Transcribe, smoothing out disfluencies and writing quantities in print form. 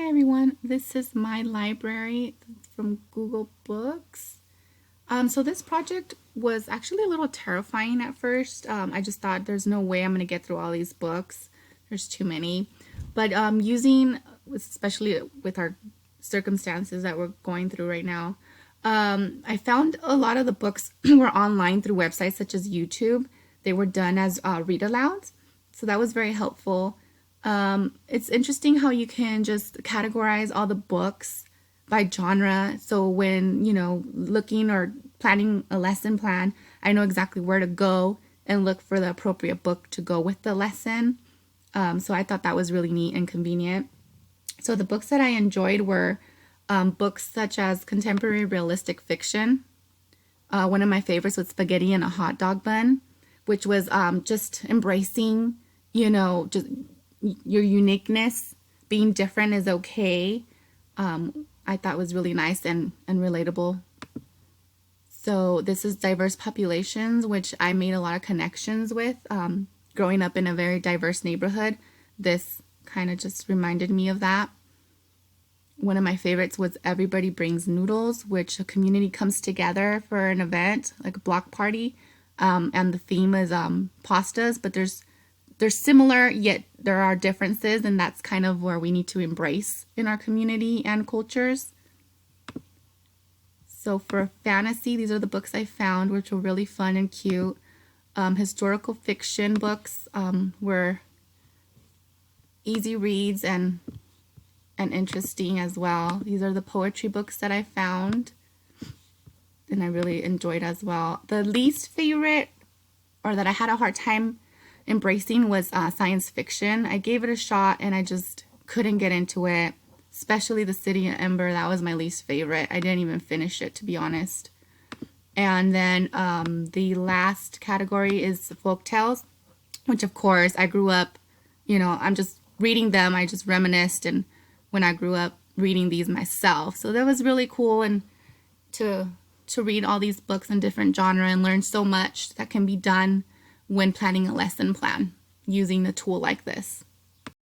Hi everyone, this is my library from Google Books. So this project was actually a little terrifying at first. I just thought there's no way I'm going to get through all these books. There's too many. But using, especially with our circumstances that we're going through right now, I found a lot of the books were online through websites such as YouTube. They were done as read alouds. So that was very helpful. It's interesting how you can just categorize all the books by genre. So when, looking or planning a lesson plan, I know exactly where to go and look for the appropriate book to go with the lesson. So I thought that was really neat and convenient. So the books that I enjoyed were books such as contemporary realistic fiction. One of my favorites was Spaghetti in a Hot Dog Bun, which was just embracing, just your uniqueness. Being different is okay. I thought was really nice and relatable. So this is Diverse Populations, which I made a lot of connections with. Growing up in a very diverse neighborhood, this kind of just reminded me of that. One of my favorites was Everybody Brings Noodles, which a community comes together for an event, like a block party. And the theme is pastas, but they're similar, yet there are differences, and that's kind of where we need to embrace in our community and cultures. So for fantasy, these are the books I found, which were really fun and cute. Historical fiction books were easy reads and interesting as well. These are the poetry books that I found, and I really enjoyed as well. The least favorite, or that I had a hard time embracing, was science fiction. I gave it a shot and I just couldn't get into it, especially The City of Ember. That was my least favorite. I didn't even finish it, to be honest. And then the last category is folk tales, which of course I grew up, I'm just reading them. I just reminisced and when I grew up reading these myself. So that was really cool, and to read all these books in different genre and learn so much that can be done when planning a lesson plan using a tool like this.